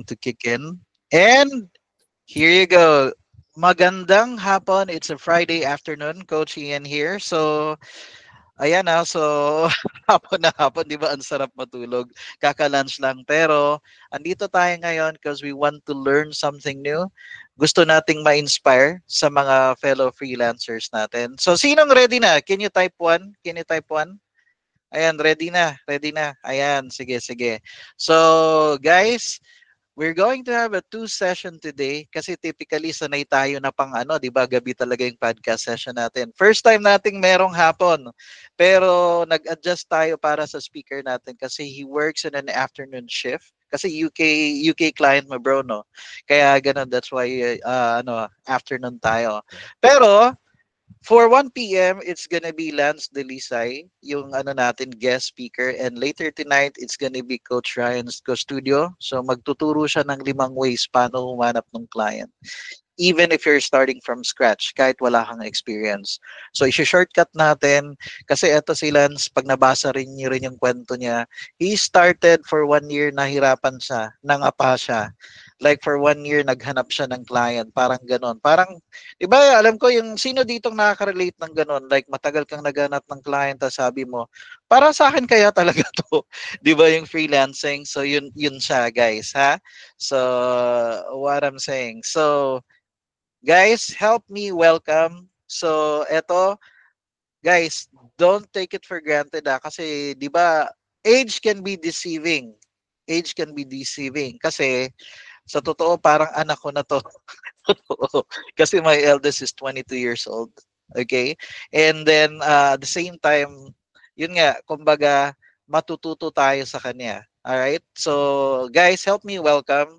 going to kick in. And here you go. Magandang hapon. It's a Friday afternoon. Coach Ian here. So, ayan na. So, hapon na hapon. Di ba? Ang sarap matulog. Kaka-lunch lang. Pero, andito tayo ngayon because we want to learn something new. Gusto nating ma-inspire sa mga fellow freelancers natin. So, sinong ready na? Can you type 1? Can you type 1? Ayan, ready na. Ready na. Ayan, sige, sige. So, guys, we're going to have a two session today kasi typically sanay tayo na pang ano, 'di ba? Gabi talaga yung podcast session natin. First time nating merong hapon. Pero nag-adjust tayo para sa speaker natin kasi he works in an afternoon shift. Kasi UK client mo bro no. Kaya ganun, that's why afternoon tayo. Pero for 1 p.m., it's gonna be Lance Delisay, yung ano natin, guest speaker. And later tonight, it's gonna be Coach Ryan's Studio. So magtuturo siya ng 5 ways paano humanap ng client. Even if you're starting from scratch, kahit wala kang experience. So, isi-shortcut natin, kasi eto si Lance, pag nabasa niyo rin yung kwento niya, he started for 1 year, nahirapan siya, nangapa siya. Like for 1 year, naghanap siya ng client, parang ganon. Parang, di ba, alam ko yung sino ditong nakaka-relate ng ganon, like matagal kang naghanap ng client, sabi mo, para sa akin kaya talaga to, di ba yung freelancing? So, yun siya, guys, ha? So, what I'm saying. So, guys, help me welcome. So, eto, guys, don't take it for granted kasi 'di ba, age can be deceiving. Age can be deceiving kasi sa totoo parang anak ko na 'to. Totoo. Kasi my eldest is 22 years old. Okay? And then at the same time, yun nga, kumbaga matututo tayo sa kanya. All right? So, guys, help me welcome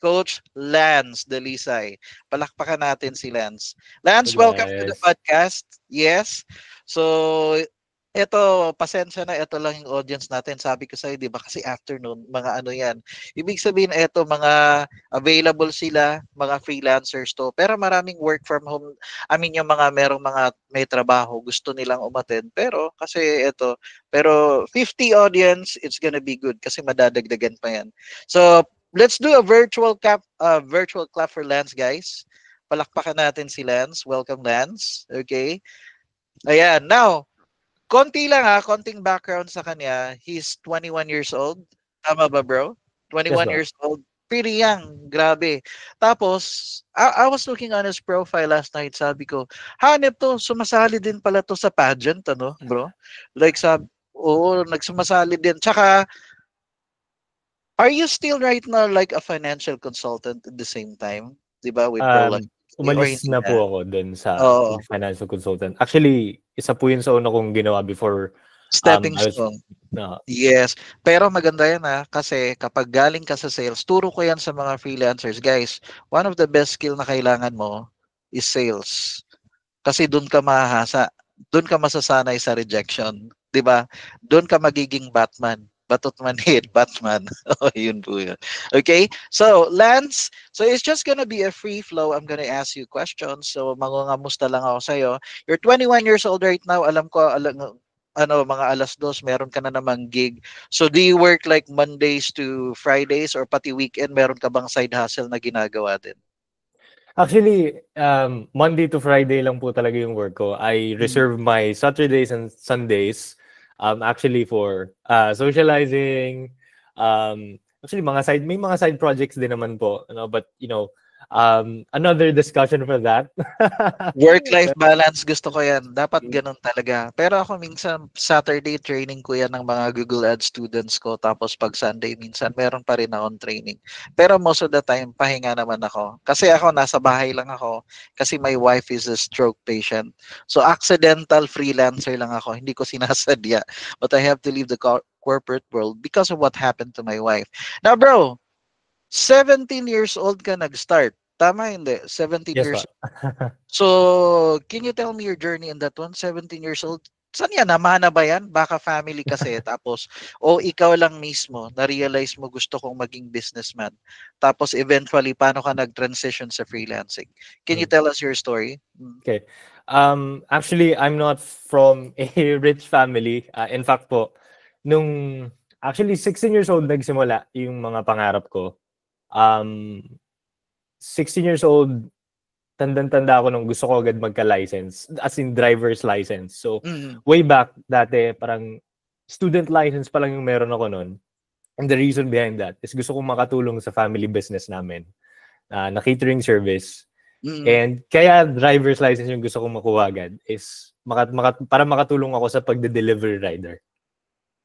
Coach Lance Delisay. Palakpakan natin si Lance. Lance, Hey welcome to the guys. podcast. Yes. So, ito, pasensya na, ito lang yung audience natin. Sabi ko sa'yo, di ba, kasi afternoon, mga ano yan. Ibig sabihin, ito, mga available sila, mga freelancers to. Pero maraming work from home. I mean, yung mga merong mga may trabaho, gusto nilang umattend. Pero, kasi ito, pero 50 audience, it's gonna be good kasi madadagdagan pa yan. So, let's do a virtual clap for Lance, guys. Palakpakan natin si Lance. Welcome, Lance. Okay. Ayan. Now, konti lang konting background sa kanya. He's 21 years old. Tama ba, bro? Yes 21 ba? years old. Pretty young. Grabe. Tapos, I was looking on his profile last night. Sabi ko, hanep to, sumasali din pala to sa pageant, ano, bro? Like, oo, nagsumasali din. Tsaka, are you still right now like a financial consultant at the same time? 'Di ba with Prolog? Or Umalis hindi na na? po ako dun sa Oo, financial consultant. Actually, isa po yun sa una kong ginawa before stepping I was stone. na Yes. Pero maganda yan kasi kapag galing ka sa sales, turo ko yan sa mga freelancers. Guys, one of the best skill na kailangan mo is sales. Kasi doon ka mahahasa. Doon ka masasanay sa rejection. 'Di ba? Doon ka magiging Batman. Batot manhid, Batman. Oh, yun po yun. Okay? So, Lance, so it's just gonna be a free flow. I'm gonna ask you questions. So, mangungamusta lang ako sa'yo. You're 21 years old right now. Alam ko, mga 2:00, meron ka na namang gig. So, do you work like Mondays to Fridays or pati weekend, meron ka bang side hustle na ginagawa din? Actually, Monday to Friday lang po talaga yung work ko. I Mm. reserve my Saturdays and Sundays actually for socializing. Actually, may mga side projects din naman po, but another discussion for that. Work-life balance, gusto ko yan. Dapat ganun talaga. Pero ako minsan, Saturday training ko yan ng mga Google Ads students ko. Tapos pag Sunday, minsan meron pa rin akong training. Pero most of the time, pahinga naman ako. Kasi ako, nasa bahay lang ako. Kasi my wife is a stroke patient. So accidental freelancer lang ako. Hindi ko sinasadya. But I have to leave the corporate world because of what happened to my wife. Now bro, 17 years old ka nag-start. Tama hindi? 17 Yes years. pa. So, can you tell me your journey in that one? 17 years old? Saan yan? Namana ba yan? Baka family kasi. Tapos, ikaw lang mismo, na-realize mo gusto kong maging businessman. Tapos, eventually, paano ka nag-transition sa freelancing? Can you Mm. tell us your story? Okay. Actually, I'm not from a rich family. In fact po, nung actually 16 years old nagsimula yung mga pangarap ko. Um, 16 years old, tandang-tanda ako nung gusto ko agad magka-license, as in driver's license. So, Mm. way back dati, parang student license pa lang yung meron ako nun. And the reason behind that is gusto kong makatulong sa family business namin na catering service. Mm. And kaya driver's license yung gusto kong makuha agad is para makatulong ako sa pagde-delivery rider.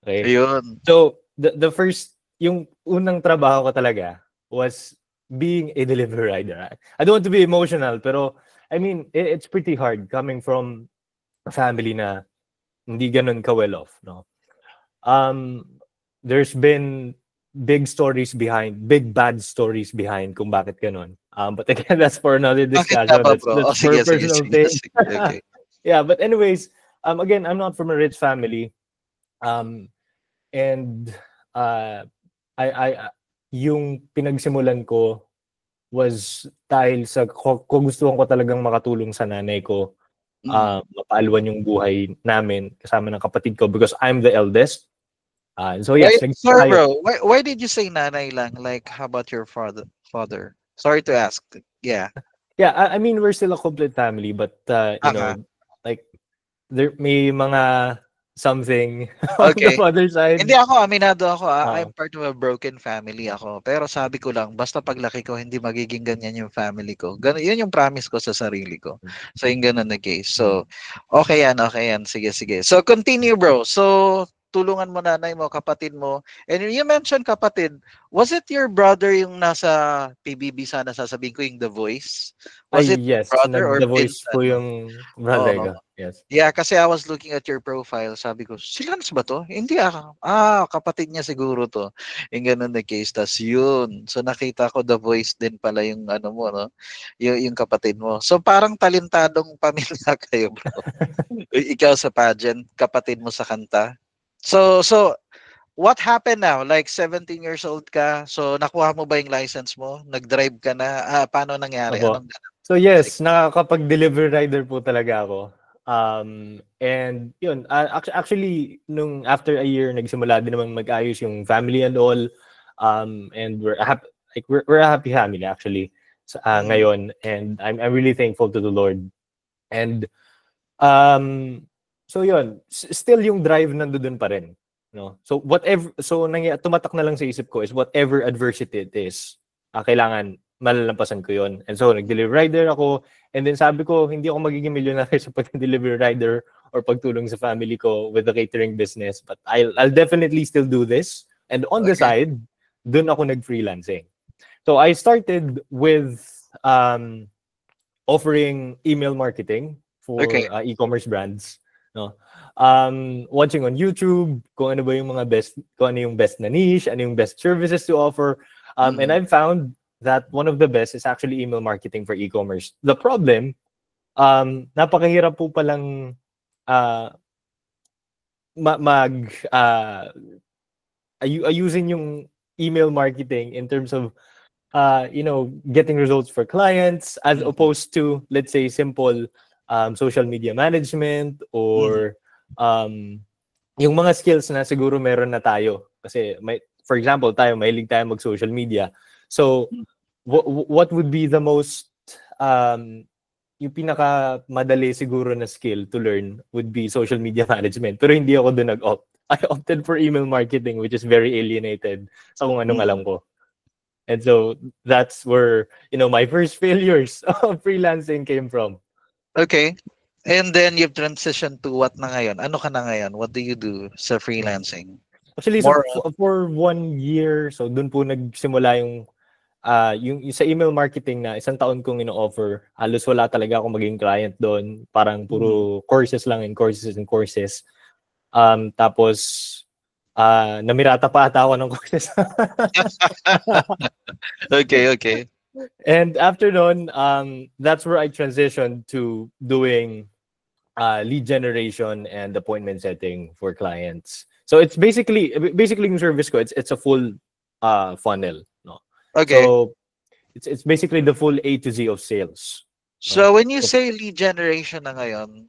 Okay? Ayun. So, the first, yung unang trabaho ko talaga was being a delivery rider. I don't want to be emotional, pero I mean, it's pretty hard coming from a family na hindi ganun ka-well off, no? There's been big bad stories behind kung bakit ganun. But again, that's for another Bakit nga discussion. ba, That's bro? that's Oh, for sige, sige, personal sige, thing. sige. Okay. Yeah, but anyways, again, I'm not from a rich family. And uh, I yung pinagsimulan ko was dahil sa kung gustuhan ko talagang makatulong sa nanay ko, Mm. mapaalwan yung buhay namin kasama ng kapatid ko because I'm the eldest. So Why, yes, sorry, tayo. bro. Why did you say nanay lang? Like, how about your father? Sorry to ask. Yeah. Yeah, I mean we're still a complete family, but Aha. like there may mga something on the Okay. mother side. Hindi ako, aminado ako. Uh, I'm part of a broken family ako. Pero sabi ko lang, basta paglaki ko, hindi magiging ganyan yung family ko. Ganun, yun yung promise ko sa sarili ko. So, yung ganun na case. So, okay yan, okay yan. Sige, sige. So, continue, bro. So, tulungan mo nanay mo, kapatid mo. And you mentioned kapatid. Was it your brother yung nasa PBB sana sasabihin ko yung The Voice? Was it yes, brother or nag-The Voice pinsan po mo? yung brother Oo. ko. Yes. Yeah, kasi I was looking at your profile. Sabi ko, si Lance ba to? Hindi ah. Kapatid niya siguro to. Yung ganun na case. Tas yun. So nakita ko The Voice din pala yung ano mo, no? Yung kapatid mo. So parang talentadong pamilya kayo, bro. Ikaw sa pageant, kapatid mo sa kanta. So what happened now? Like 17 years old ka. So nakuha mo ba yung license mo? Nag-drive ka na? Paano nangyari? Opo. Anong So like? yes, nakakapag-deliver rider po talaga ako. And yun, actually, nung after a year, nagsimula din naman mag-ayos yung family and all. And we're happy, like we're a happy family actually Mm, ngayon. And I'm really thankful to the Lord. And um, so yun, still yung drive nandoon pa rin. No? So whatever, so tumatak na lang sa isip ko is whatever adversity it is, kailangan malalampasan ko yon. And so nag-deliver rider ako, and then sabi ko hindi ako magiging milyonaryo sa pag-deliver rider or pagtulong sa family ko with the catering business, but I'll definitely still do this. And on the okay. side, dun ako nag-freelancing. So I started with offering email marketing Okay. for e-commerce brands, no? Watching on YouTube kung ano ba yung mga best, kung ano yung best na niche, ano yung best services to offer. And Mm. I've found that one of the best is actually email marketing for e-commerce. The problem, napakahirap po palang uh, ayusin yung email marketing in terms of getting results for clients as Mhm, opposed to, let's say, simple social media management mhm, or yung mga skills na siguro meron na tayo. Kasi, for example, mahilig tayo mag-social media. So, hmm. what would be the most, yung pinaka madali siguro na skill to learn would be social media management. Pero hindi ako doon nag-opt. I opted for email marketing, which is very alienated sa kung anong Mm. alam ko. And so that's where, my first failures of freelancing came from. Okay. And then you've transitioned to what na ngayon? Ano ka na ngayon? What do you do sa freelancing? Actually, so More for 1 year, so doon po nagsimula yung sa email marketing na isang taon kong ino-offer. Halos wala talaga akong maging client doon. Parang mm. puro courses lang and courses and courses. Tapos, namirata pa ata ako ng courses. Okay, okay. And after nun, that's where I transitioned to doing lead generation and appointment setting for clients. So it's basically yung service ko, it's a full funnel, no. Okay. So it's basically the full A to Z of sales, no. So when you So, say lead generation na ngayon,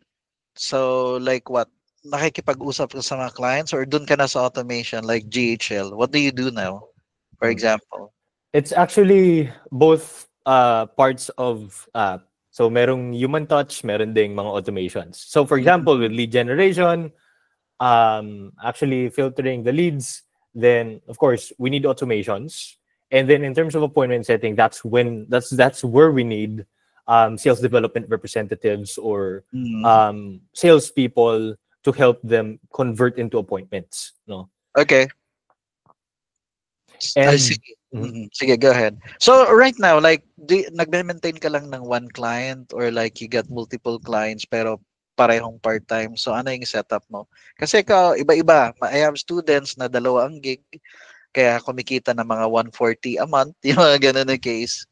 so like what? Nakikipag-usap ka sa mga clients or dun ka na sa automation like GHL? What do you do now, for mm. example? It's actually both parts of so merong human touch, meron ding mga automations. So for example, with lead generation, actually filtering the leads, then of course we need automations. And then in terms of appointment setting, that's where we need sales development representatives or Mm. salespeople to help them convert into appointments. No, Okay. I see. and mhm. Sige, go ahead. So right now, like, nagme-maintain ka lang ng one client or like you got multiple clients pero parehong part-time. So ano yung setup mo? Kasi iba-iba. I have students na dalawa ang gig, kaya kumikita ng mga 140 a month, yung mga ganun na case.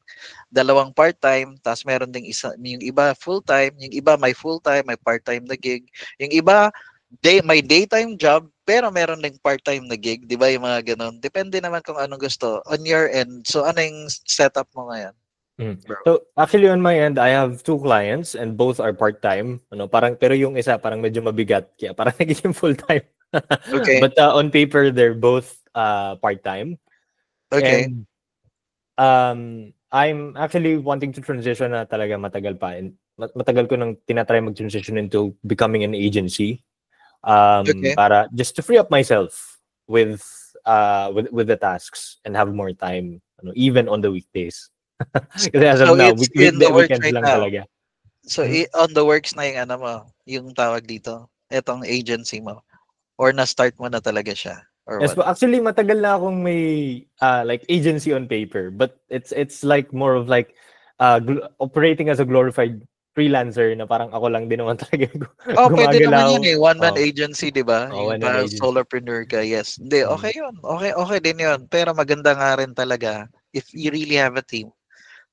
Dalawang part-time, tapos meron ding isa, yung iba full-time, yung iba may full-time, may part-time na gig. Yung iba, may daytime job, pero meron ding part-time na gig, di ba yung mga ganun? Depende naman kung anong gusto. On your end, so ano yung setup mo ngayon, bro? So actually on my end, I have two clients and both are part-time. Ano, parang pero yung isa parang medyo mabigat kaya parang nagiging full-time. Okay, But on paper, they're both part-time. okay. And I'm actually wanting to transition na talaga matagal pa. And matagal ko nang tinatry mag-transition into becoming an agency. Okay. Para just to free up myself with with the tasks and have more time, even on the weekdays. Kasi as of So now, it's in the works weekends right lang now. talaga. So Mhm. on the works na yung ano mo, yung tawag dito, etong agency mo. Or na-start mo na talaga siya? Or Yes, what? but actually matagal na akong may like agency on paper, but it's like more of like operating as a glorified freelancer na parang ako lang din naman talaga yung Oh, pwede naman gumagalaw. yun eh, one-man Oh, agency, 'di ba? Yung one man parang agency. solopreneur ka, yes. Hindi, Mm. okay yun. Okay, okay din yun. Pero maganda nga rin talaga if you really have a team.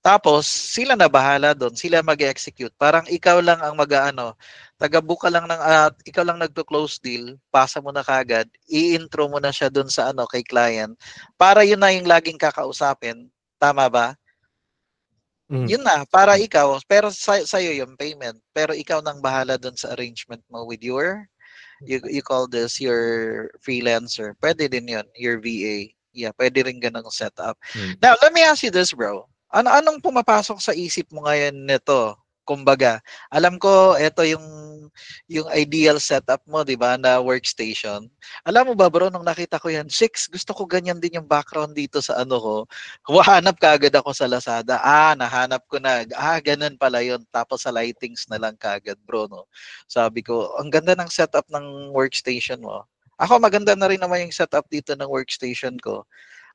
Tapos, sila na bahala doon. Sila mag-execute. Parang ikaw lang ang mag-ano, taga-book ka lang ng, ikaw lang nagto-close deal, pasa mo na kagad, i-intro mo na siya doon sa ano, kay client. Para yun na yung laging kakausapin. Tama ba? Mm. Yun na, para ikaw, pero sa'yo yung payment. Pero ikaw nang bahala doon sa arrangement mo with your you call this your freelancer. Pwede din yun, your VA. Yeah, pwede rin ganang setup. Mm. Now, let me ask you this, bro. Anong pumapasok sa isip mo ngayon nito? Kumbaga, alam ko ito yung ideal setup mo, 'di ba, na workstation. Alam mo ba, bro, nung nakita ko yan, six, gusto ko ganyan din yung background dito sa ano ko. Humahanap kaagad ako sa Lazada. Nahanap ko na. Ganun pala yun. Tapos sa lightings na lang kaagad, bro, no. Sabi ko, ang ganda ng setup ng workstation mo. Ako, maganda na rin naman yung setup dito ng workstation ko.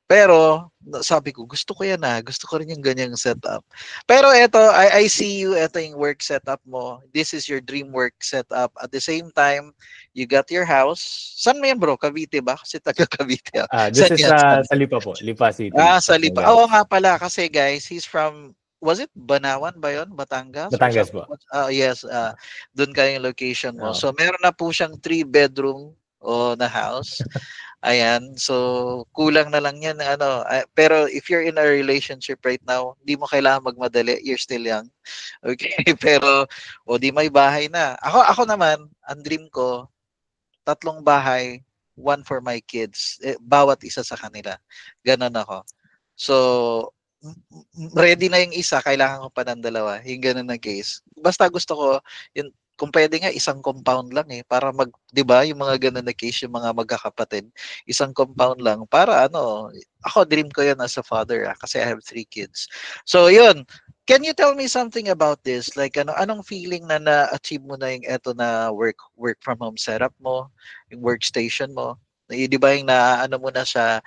Pero, sabi ko, gusto ko yan Gusto ko rin yung ganyang setup. Pero eto, I see you, eto yung work setup mo. This is your dream work setup. At the same time, you got your house. Saan mo yan, bro? Cavite ba? Kasi taga Cavite. This Saan is yan? Saan? sa Lipa po, Lipa City, Sa Lipa. Oo Batangas. nga pala, kasi guys, he's from, was it Banawan ba yun? Batangas or Batangas something? po. Yes, doon kayo yung location mo. Oh. So, meron na po siyang 3 bedroom na house. Ayan, so kulang na lang 'yan ano. Pero if you're in a relationship right now, hindi mo kailangan magmadali. You're still young. Okay, pero di may bahay na. Ako naman, ang dream ko, 3 bahay, one for my kids. Bawat isa sa kanila. Ganon ako. So, ready na yung isa, kailangan ko pa ng dalawa. Yung ganun na case. Basta gusto ko, yung, kung pwede nga, isang compound lang para di ba, yung mga ganun na case, yung mga magkakapatid, isang compound lang, para ano, ako dream ko yan as a father, kasi I have 3 kids. So, yun. Can you tell me something about this? Like, anong feeling na na-achieve mo na yung eto na work from home setup mo, yung workstation mo? Di ba yung ano mo na siya,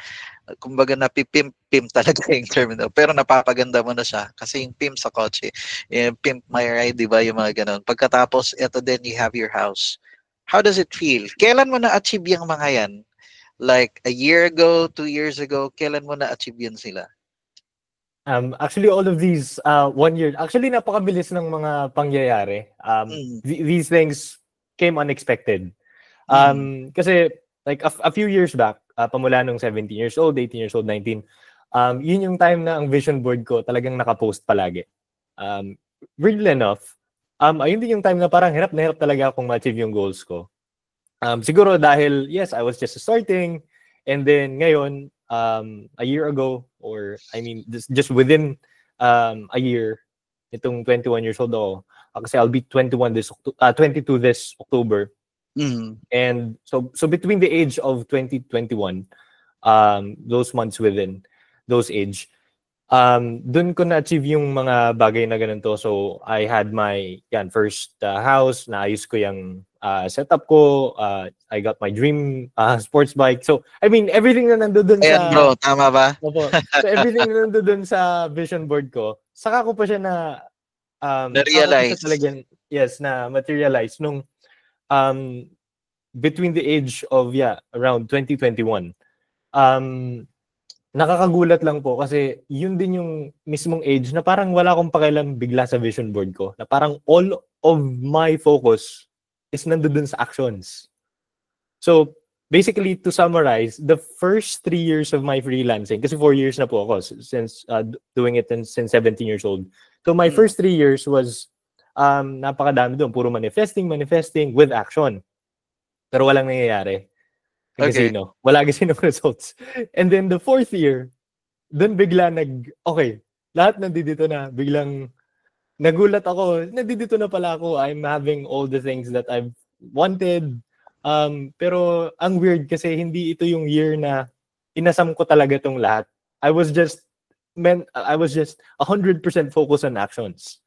kumbaga napipimp talaga yung terminal. Pero napapaganda mo na siya. Kasi yung pimp sa kotse, yung pimp my ride, di ba? Yung mga ganun. Pagkatapos, eto din, you have your house. How does it feel? Kailan mo na-achieve yung mga yan? Like, a year ago, 2 years ago, kailan mo na-achieve yun sila? Actually, all of these 1 year, actually napakabilis ng mga pangyayari. Mm, These things came unexpected. mm, Kasi like a few years back, pamula nung 17 years old, 18 years old, 19, yun yung time na ang vision board ko talagang nakapost palagi. Weirdly enough, ayun din yung time na parang hirap na hirap talaga akong ma-achieve yung goals ko. Siguro dahil, yes, I was just starting, and then ngayon, a year ago, or I mean, just within a year, itong 21 years old ako. Kasi I'll be 22 this October. Mm. And so between the age of 2021, those months within those age, dun ko na-achieve yung mga bagay na ganito. So I had my first house, naayos ko yung setup ko, I got my dream sports bike. So I mean, everything na nandoon Ayan sa bro, tama ba? so everything na nandoon sa vision board ko, saka ko pa siya saka ko pa siya Na-realize. talagang na materialize nung um between the age of around 2021. Nakakagulat lang po kasi yun din yung mismong age na parang wala akong pakialam bigla sa vision board ko. Na parang all of my focus is nandoon sa actions. So, basically, to summarize, the first 3 years of my freelancing, kasi 4 years na po ako since doing it since 17 years old. So, my first 3 years was napakadami doon. Puro manifesting with action. Pero walang nangyayari. Okay. Casino. Wala casino results. And then the fourth year, dun bigla okay, lahat nandito na. Biglang nagulat ako, nandito na pala ako. I'm having all the things that I've wanted. Pero ang weird kasi hindi ito yung year na inasam ko talaga tong lahat. I was just 100% focused on actions.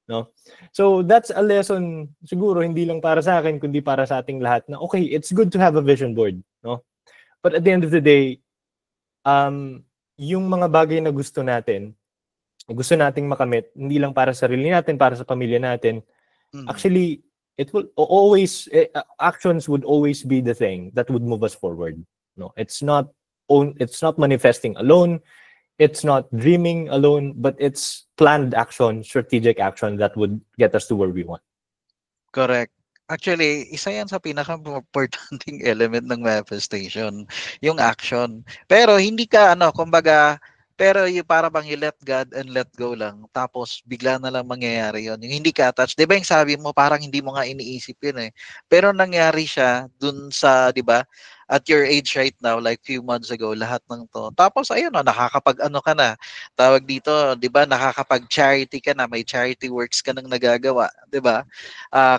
No? So that's a lesson siguro hindi lang para sa akin kundi para sa ating lahat na okay, it's good to have a vision board, no? But at the end of the day, yung mga bagay na gusto nating makamit, hindi lang para sa sarili natin, para sa pamilya natin. Actually, it will always actions would always be the thing that would move us forward. No, it's not manifesting alone. It's not dreaming alone, but it's planned action, strategic action that would get us to where we want. Correct. Actually, isa yan sa pinaka-importanting element ng manifestation, yung action. Pero hindi ka, kumbaga, pero yung para bang you let God and let go lang, tapos bigla na lang mangyayari yun. Yung hindi ka attached. Di ba yung sabi mo, parang hindi mo nga iniisip yun eh. Pero nangyari siya dun sa, di ba, at your age right now, like few months ago, lahat ng to. Tapos, ayun, nakakapag-ano ka na. Tawag dito, di ba, nakakapag-charity ka na, may charity works ka nang nagagawa, di ba?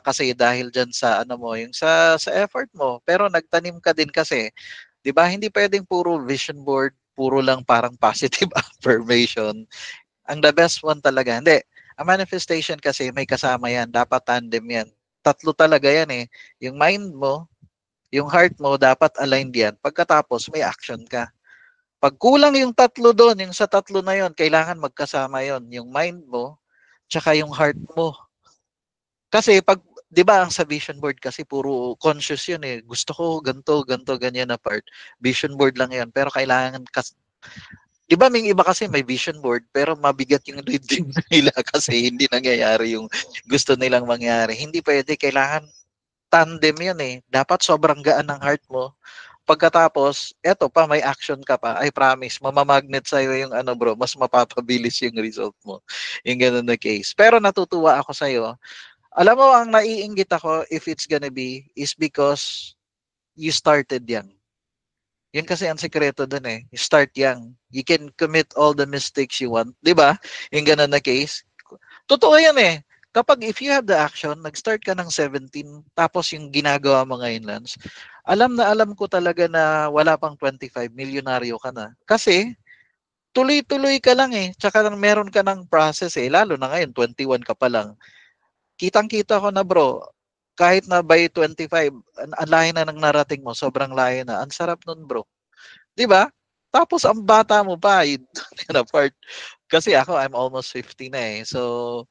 Kasi dahil dyan sa, yung sa effort mo. Pero nagtanim ka din kasi, di ba, hindi pwedeng puro vision board, puro lang parang positive affirmation. Ang the best one talaga, hindi. Ang manifestation kasi may kasama yan, dapat tandem yan. Tatlo talaga yan eh. Yung mind mo, yung heart mo, dapat aligned yan. Pagkatapos, may action ka. Pag kulang yung tatlo doon, yung sa tatlo na yon, kailangan magkasama yon, yung mind mo, tsaka yung heart mo. Kasi pag, di ba, ang sa vision board kasi puro conscious yun eh. Gusto ko ganto, ganyan na part. Vision board lang yan. Pero kailangan, di ba, may iba kasi may vision board, pero mabigat yung dream nila kasi hindi nangyayari yung gusto nilang mangyari. Hindi pwede, kailangan tandem yun eh. Dapat sobrang gaan ng heart mo. Pagkatapos, eto pa, may action ka pa. I promise, mamamagnet sa'yo yung bro, mas mapapabilis yung result mo. Yung ganun na case. Pero natutuwa ako sa'yo. Alam mo, ang naiinggit ako, if it's gonna be, is because you started young. Yun kasi ang sekreto dun eh. You start young. You can commit all the mistakes you want. Di ba? Yung ganun na case. Totoo yan eh. Kapag if you have the action, nag-start ka ng 17, tapos yung ginagawa mo ngayon, Lance, alam na alam ko talaga na wala pang 25, milyonaryo ka na. Kasi, tuloy-tuloy ka lang eh. Tsaka meron ka ng process eh. Lalo na ngayon, 21 ka pa lang. Kitang-kita ko na bro, kahit na by 25, ang layo na ng narating mo, sobrang layo na. Ang sarap nun bro. 'Di ba? Tapos ang bata mo pa, yun na part. Kasi ako, I'm almost 50 na eh. So,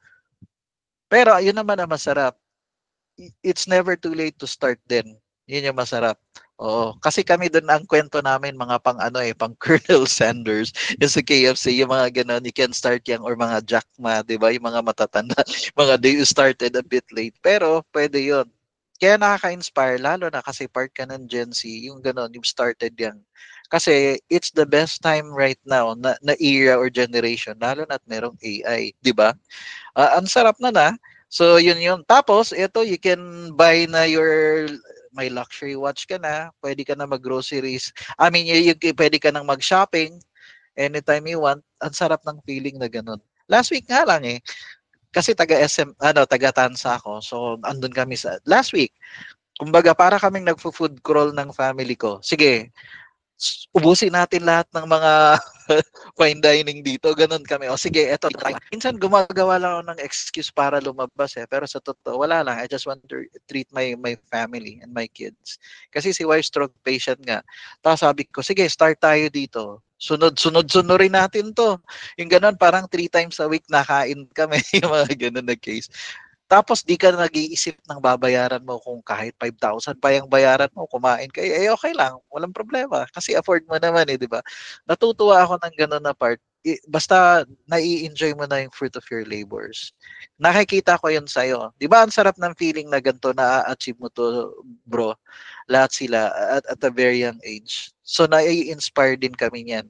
pero yun naman ang masarap. It's never too late to start din. Yun yung masarap. Oo. Kasi kami doon ang kwento namin, mga pang Colonel Sanders, yung sa KFC, yung mga ganon, you can start young, or mga Jack Ma, di ba? Yung mga matatanda, mga they started a bit late. Pero pwede yun. Kaya nakaka-inspire, lalo na kasi part ka ng Gen Z, yung ganon, yung started young. Kasi it's the best time right now na era or generation, lalo na at merong AI, di ba? Ang sarap na. So, yun. Tapos, ito, you can buy na may luxury watch ka na, pwede ka na mag-groceries. I mean, pwede ka nang mag-shopping. anytime you want. Ang sarap ng feeling na ganun. Last week nga lang kasi taga SM, taga Tansa ako. So, andun kami last week. Kumbaga, para kaming nagfo-food crawl ng family ko. Sige, ubusin natin lahat ng mga fine dining dito. Ganun kami. O sige, eto. Minsan gumagawa lang ako ng excuse para lumabas Pero sa totoo, wala lang. I just want to treat my family and my kids. Kasi si wife stroke patient nga. Tapos sabi ko, sige, start tayo dito. Sunod rin natin to. Yung ganun, parang 3 times a week nakain kami. Yung mga ganun na case. Tapos di ka nag-iisip ng babayaran mo kung kahit 5,000 pa yung bayaran mo, kumain ka, okay lang, walang problema. Kasi afford mo naman di ba? Natutuwa ako ng gano'n na part. Basta nai-enjoy mo na yung fruit of your labors. Nakikita ko yun sa'yo. Di ba ang sarap ng feeling na ganito na-achieve mo to, bro? Lahat sila at a very young age. So nai-inspire din kami niyan.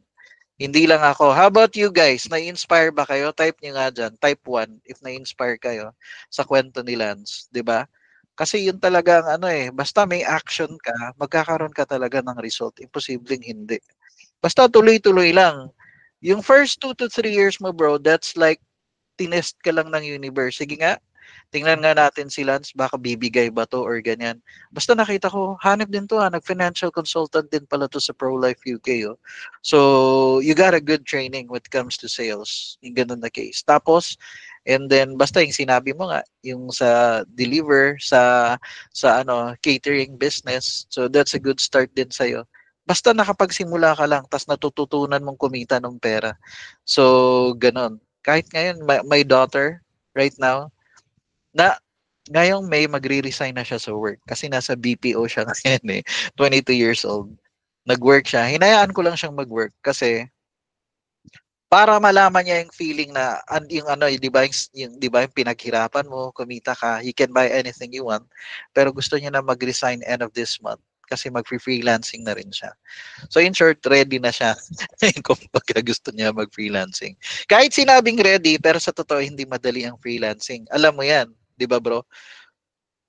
Hindi lang ako. How about you guys? Na-inspire ba kayo? Type nyo nga dyan. Type 1 if na-inspire kayo sa kwento ni Lance. 'Di ba? Kasi yun talaga ang basta may action ka, magkakaroon ka talaga ng result. Imposibleng hindi. Basta tuloy-tuloy lang. Yung first 2 to 3 years mo, bro, that's like tinest ka lang ng universe. Sige nga, tingnan nga natin si Lance, baka bibigay ba to or ganyan. Basta nakita ko, hanip din to nag-financial consultant din pala to sa ProLife UK. So, you got a good training when it comes to sales. Yung ganun na case. Tapos, and then, basta yung sinabi mo nga, yung sa deliver, sa catering business. So, that's a good start din sa'yo. Basta nakapagsimula ka lang, tas natututunan mong kumita ng pera. So, ganun. Kahit ngayon, my daughter, right now, na ngayong May magre-resign na siya sa work kasi nasa BPO siya ngayon 22 years old. Nag-work siya. Hinayaan ko lang siyang mag-work kasi para malaman niya yung feeling na yung 'di ba yung pinaghirapan mo, kumita ka, you can buy anything you want. Pero gusto niya na mag-resign end of this month kasi mag-freelancing na rin siya. So in short, ready na siya. Kung gusto niya mag-freelancing. Kahit sinabing ready, pero sa totoo hindi madali ang freelancing. Alam mo 'yan, 'di ba, bro?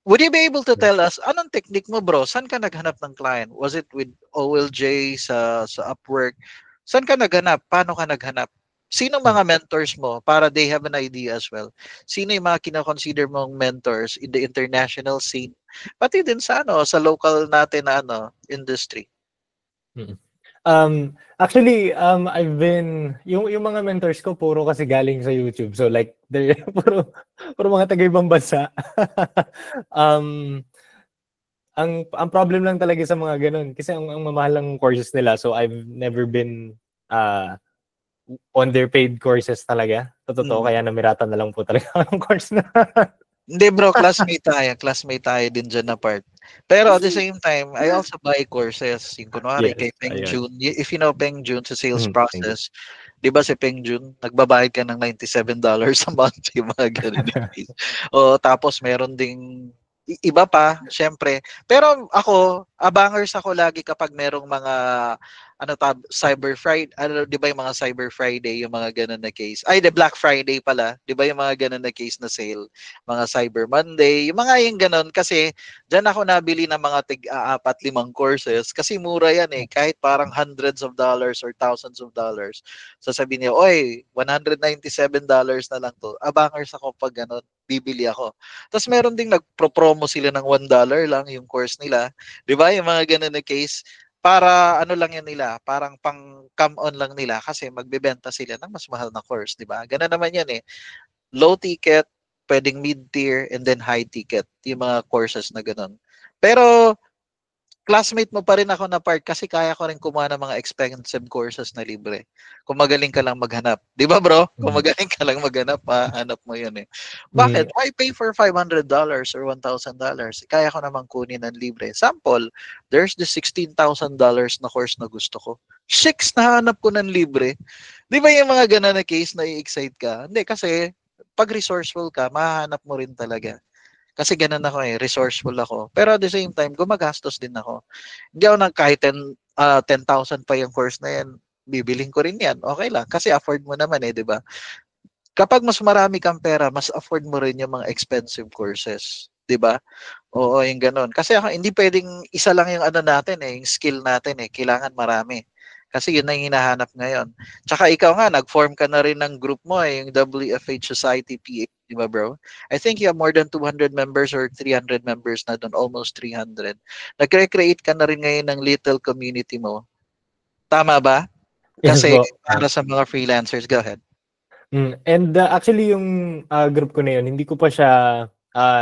Would you be able to tell us anong technique mo, bro? Saan ka naghanap ng client? Was it with OLJ sa Upwork? Saan ka naghanap? Paano ka naghanap? Sino mga mentors mo para they have an idea as well? Sino yung mga kina-consider mong mentors in the international scene? Pati din sa sa local natin na industry. Actually, I've been yung mga mentors ko puro kasi galing sa YouTube. So like they puro mga taga-ibang bansa. Ang problem lang talaga sa mga ganun kasi ang mamahal ng courses nila. So I've never been on their paid courses talaga. Totoo, kaya namiratan na lang po talaga ang course na. Hindi bro, classmate tayo din dyan na part. Pero at the same time, I also buy courses. Yung kunwari kay Peng Jun. If you know Peng Jun sa sales process, di ba si Peng Jun, nagbabayad ka ng $97 a month, yung mga ganun. Tapos meron ding iba pa, syempre. Pero ako, abangers ako lagi kapag merong mga Cyber Friday, 'di ba yung mga Cyber Friday, yung mga ganun na case. Ay, the Black Friday pala, 'di ba yung mga ganun na case na sale, mga Cyber Monday, yung mga yung ganun kasi diyan ako nabili ng mga tig-4, 5 courses kasi mura yan kahit parang hundreds of dollars or thousands of dollars. Sasabihin niya, "Oy, $197 na lang to." Abangers ako pag ganun, bibili ako. Tapos meron ding nagpo-promo sila ng $1 lang yung course nila. 'Di ba? Yung mga ganun na case para lang yan nila, parang pang come on lang nila kasi magbebenta sila ng mas mahal na course, 'di ba? Ganun naman yan Low ticket, pwedeng mid-tier and then high ticket, yung mga courses na ganun. Pero classmate mo pa rin ako na part kasi kaya ko rin kumuha ng mga expensive courses na libre. Kung magaling ka lang maghanap. Di ba bro? Kung magaling ka lang maghanap, hanap mo yun Bakit? Why pay for $500 or $1,000? Kaya ko naman kunin ng libre. Sample, there's the $16,000 na course na gusto ko. 6 na hanap ko ng libre. Di ba yung mga ganun na case na i-excite ka? Hindi, kasi pag resourceful ka, mahanap mo rin talaga. Kasi ganun ako resourceful ako. Pero at the same time, gumagastos din ako. Hindi ako kahit 10,000 pa yung course na yan, bibiling ko rin yan. Okay lang. Kasi afford mo naman di ba? Kapag mas marami kang pera, mas afford mo rin yung mga expensive courses. Di ba? Oo, yung ganun. Kasi hindi pwedeng isa lang yung natin yung skill natin Kailangan marami. Kasi yun na yung hinahanap ngayon. Tsaka ikaw nga, nag-form ka na rin ng group mo, yung WFH Society PH, di ba bro? I think you have more than 200 members or 300 members na doon, almost 300. Nag-create ka na rin ngayon ng little community mo. Tama ba? Yes Kasi po. para sa mga freelancers, go ahead. And actually yung group ko na yun, hindi ko pa siya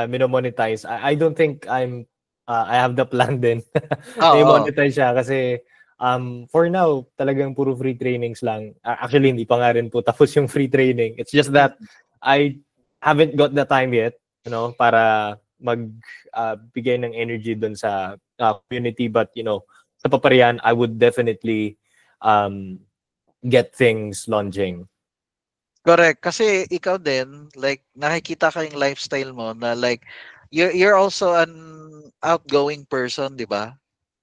minomonetize. I don't think I have the plan din na Oo. i-monetize siya kasi for now, talagang puro free trainings lang. Actually, hindi pa nga rin po tapos yung free training. It's just that I haven't got the time yet, para bigay ng energy dun sa community. But, sa paparian, I would definitely get things launching. Correct. Kasi ikaw din, like, nakikita ko yung lifestyle mo na like, you're also an outgoing person, di ba?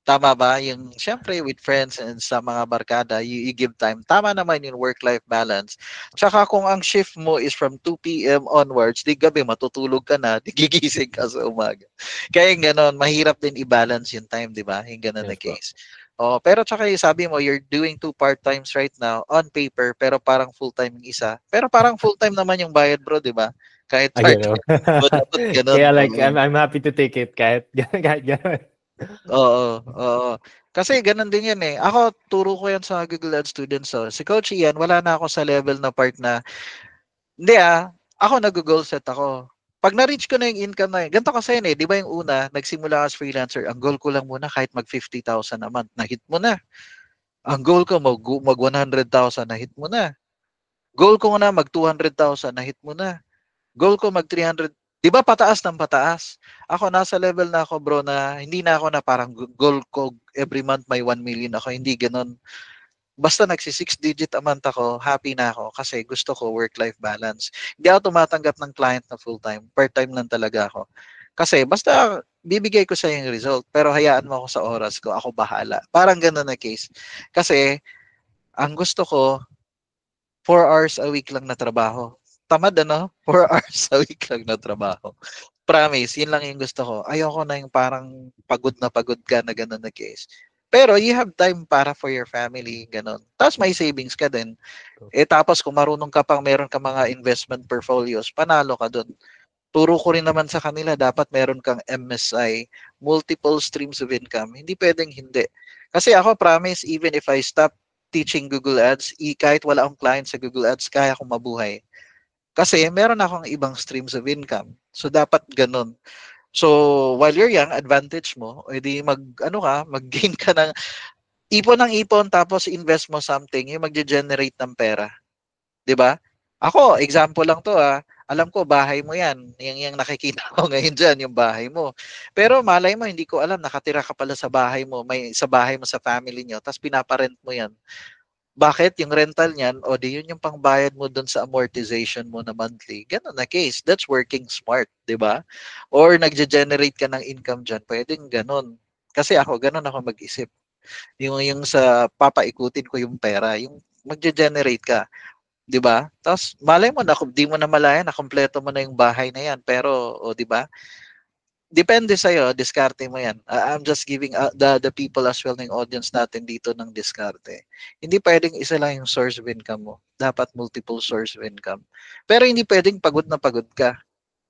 Tama ba? Yung, syempre, with friends and sa mga barkada, you give time. Tama naman yung work-life balance. Tsaka kung ang shift mo is from 2 p.m. onwards, di gabi, matutulog ka na, di gigising ka sa umaga. Kaya yung ganon, mahirap din i-balance yung time, di ba? Yung ganon na Yes po. case. Oh, pero tsaka yung sabi mo, you're doing 2 part-times right now on paper, pero parang full-time yung isa. Pero parang full-time naman yung bayad, bro, di ba? Kahit Ayun, part-time. Dapat ganon. Kaya like, Oo. I'm happy to take it kahit gano'n. Oo, oo. Kasi gano'n din 'yan, eh. Ako turo ko 'yan sa Google Ads students, Si Coach Ian wala na ako sa level na part na hindi, ako naggo-goal set ako. 'Pag na-reach ko na yung income na yun ganito kasi yun, eh, 'di ba yung una nagsimula as freelancer, ang goal ko lang muna kahit mag 50,000 a month, na-hit mo na. Ang goal ko mag 100,000, na-hit mo na. Goal ko na mag 200,000, na-hit mo na. Goal ko mag 300, 'di ba pataas ng pataas? Ako nasa level na ako bro na hindi na ako na parang goal ko every month may 1 million ako, hindi ganoon. Basta nagsi 6 digit a month ako, happy na ako kasi gusto ko work-life balance. Hindi ako tumatanggap ng client na full-time, part-time lang talaga ako. Kasi basta bibigay ko sa yung result, pero hayaan mo ako sa oras ko, ako bahala. Parang ganoon na case. Kasi ang gusto ko 4 hours a week lang na trabaho. Tamad ano? 4 hours a week lang na trabaho. Promise, yun lang yung gusto ko. Ayoko na yung parang pagod ka na gano'n na case. Pero you have time para for your family, gano'n. Tapos may savings ka din. Tapos kung marunong ka pang meron ka mga investment portfolios, panalo ka dun. Turo ko rin naman sa kanila, dapat meron kang MSI, multiple streams of income. Hindi pwedeng hindi. Kasi ako, promise, even if I stop teaching Google Ads, kahit wala akong client sa Google Ads, kaya akong mabuhay. Kasi meron akong ibang streams of income. So, dapat ganun. So, while you're young, advantage mo, edi mag-gain ka ng ipon, tapos invest mo something, yung magge-generate ng pera. 'Di ba? Ako, example lang 'to, alam ko bahay mo 'yan, yang nakikita ko ngayon diyan, yung bahay mo. Pero malay mo hindi ko alam nakatira ka pala sa bahay mo, sa bahay mo sa family niyo, tapos pinapa-rent mo 'yan. Bakit? Yung rental niyan, o di yun yung pangbayad mo dun sa amortization mo na monthly. Ganun na case. That's working smart, di ba? Or nagge-generate ka ng income dyan, pwedeng ganun. Kasi ako, ganun ako mag-isip. Yung sa papaikutin ko yung pera, yung magge-generate ka. 'Di ba? Tapos malay mo na kung di mo na malaya na kumpleto mo na yung bahay na 'yan, pero o 'di ba? Depende sa iyo, diskarte mo 'yan. I'm just giving the people as well ng audience natin dito ng diskarte. Hindi pwedeng isa lang yung source of income mo. Dapat multiple source of income. Pero hindi pwedeng pagod na pagod ka.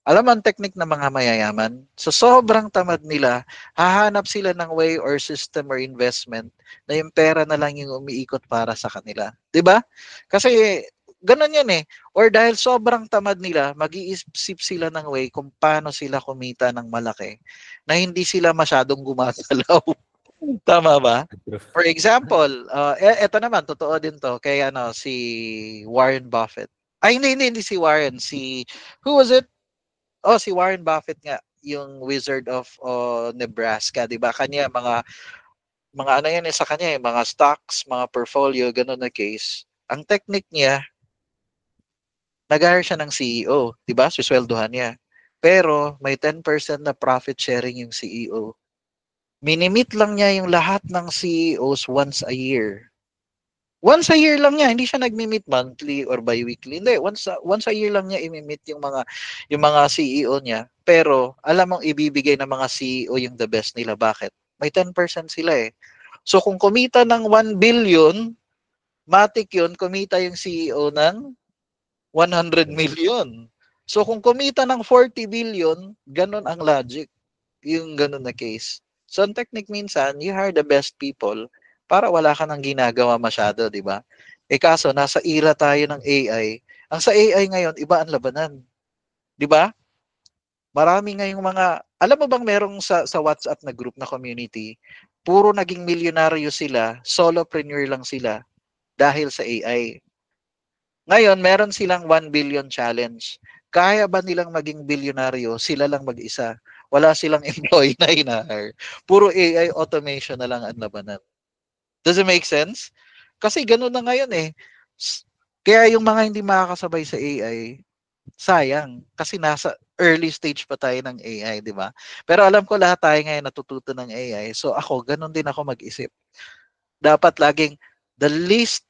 Alam mo ang technique ng mga mayayaman? So sobrang tamad nila, hahanap sila ng way or system or investment na yung pera na lang yung umiikot para sa kanila. 'Di ba? Kasi ganun yan eh. Or dahil sobrang tamad nila, mag-iisip sila ng way kung paano sila kumita ng malaki na hindi sila masyadong gumagalaw. Tama ba? For example, eto naman, totoo din to kay si Warren Buffett. Ay, hindi si Warren. Who was it? Oh, si Warren Buffett nga, yung Wizard of Nebraska, 'di ba? Kanya mga ano yan sa kanya, mga stocks, mga portfolio, ganun na case. Ang technique niya, nag-hire siya ng CEO, 'di ba? Suswelduhan niya. Pero may 10% na profit sharing yung CEO. Minimit lang niya yung lahat ng CEOs once a year. Once a year lang niya, hindi siya nagmi-meet monthly or bi-weekly. Hindi, once a year lang niya imi-meet yung mga CEO niya. Pero alam mong ibibigay ng mga CEO yung the best nila. Bakit? May 10% sila eh. So kung kumita ng 1 billion, matik yun, kumita yung CEO ng 100 million. So kung kumita ng 40 billion, ganun ang logic. Yung ganun na case. So ang technique minsan, you hire the best people para wala ka nang ginagawa masyado, di ba? Eh kaso, nasa era tayo ng AI. Ang sa AI ngayon, iba ang labanan. Di ba? Marami ngayong mga, alam mo bang merong sa WhatsApp na group na community, puro naging milyonaryo sila, solopreneur lang sila dahil sa AI. Ngayon, meron silang 1 billion challenge. Kaya ba nilang maging bilyonaryo sila lang mag-isa? Wala silang employee na hinahire. Puro AI automation na lang ang labanan. Does it make sense? Kasi ganun na ngayon eh. Kaya yung mga hindi makakasabay sa AI, sayang. Kasi nasa early stage pa tayo ng AI, di ba? Pero alam ko lahat tayo ngayon natututo ng AI. So ako, ganun din ako mag-isip. Dapat laging the least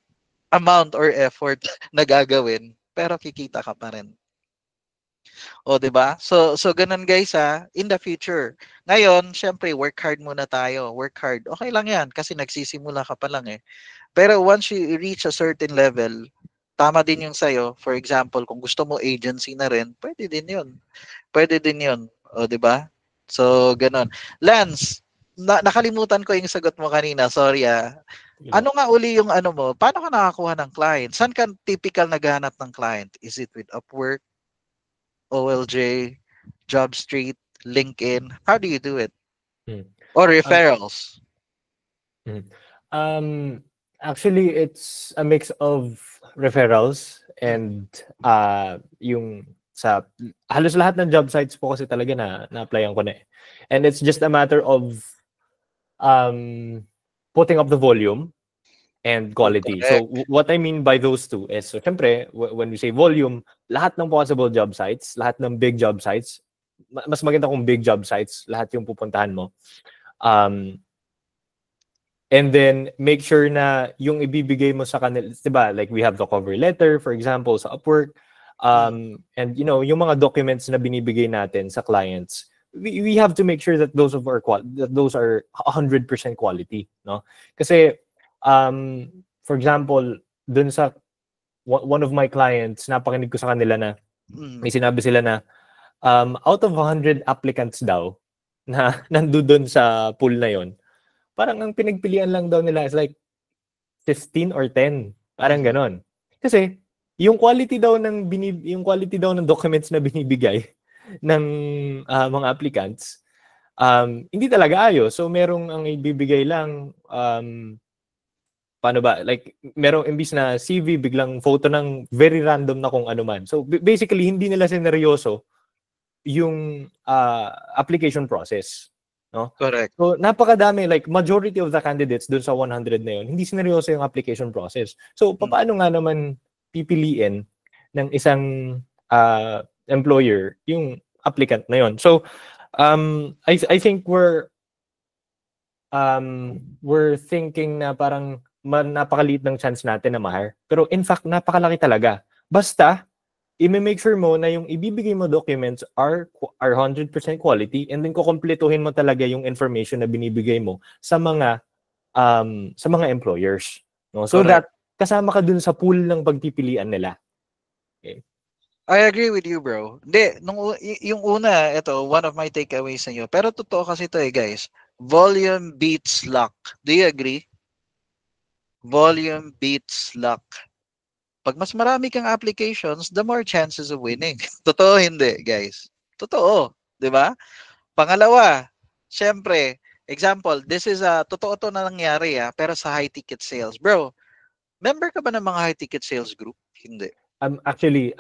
amount or effort na gagawin, pero kikita ka pa rin. O, 'di ba? So ganun guys ha, in the future. Ngayon, syempre work hard muna tayo. Work hard. Okay lang 'yan kasi nagsisimula ka pa lang eh. Pero once you reach a certain level, tama din yung sa'yo. For example, kung gusto mo agency na rin, pwede din yun. Pwede din yun. O, di ba? So, ganun. Lance, nakalimutan ko yung sagot mo kanina. Sorry ah. You know. Ano nga uli yung ano mo? Paano ka nakakuha ng client? Saan ka typical naghahanap ng client? Is it with Upwork, OLJ, JobStreet, LinkedIn? How do you do it? Hmm. Or Um, referrals? mm. um, Actually, it's a mix of referrals and yung sa halos lahat ng job sites po kasi talaga na-applyan ko na eh. And it's just a matter of um, putting up the volume and quality. So Correct. what I mean by those two is, so syempre, when we say volume, lahat ng possible job sites, lahat ng big job sites, mas maganda kung big job sites, lahat yung pupuntahan mo. And then make sure na yung ibibigay mo sa kanila, 'di ba? Like we have the cover letter, for example, sa Upwork. And you know, yung mga documents na binibigay natin sa clients, we have to make sure that those are 100% quality, no? Kasi for example, dun sa one of my clients, napakinig ko sa kanila na may sinabi sila na out of 100 applicants daw na nandoon sa pool na yon, parang ang pinagpilian lang daw nila is like 15 or 10. Parang ganon. Kasi yung quality daw yung quality daw ng documents na binibigay ng mga applicants, hindi talaga ayos. So merong ang ibibigay lang, paano ba? Like merong imbis na CV, biglang photo ng very random na kung ano man. So basically hindi nila sineryoso yung application process, no? Correct. So napakadami, like majority of the candidates dun sa 100 na yun, hindi sineryoso yung application process. So paano nga naman pipiliin ng isang employer yung applicant na yun? So I think we're thinking na parang napakaliit ng chance natin na ma-hire. Pero in fact, napakalaki talaga. Basta i-make sure mo na yung ibibigay mo documents are 100% quality, and then kukumpletuhin mo talaga yung information na binibigay mo sa mga employers, no? So Correct. that kasama ka dun sa pool ng pagpipilian nila. Okay. I agree with you, bro. Hindi, yung una, ito, one of my takeaways sa inyo. Pero totoo kasi ito eh, guys. Volume beats luck. Do you agree? Volume beats luck. Pag mas marami kang applications, the more chances of winning. Totoo hindi, guys. Totoo. Di ba? Pangalawa, syempre, example, this is totoo to na nangyari pero sa high ticket sales. Bro, member ka ba ng mga high ticket sales group? Hindi. Actually,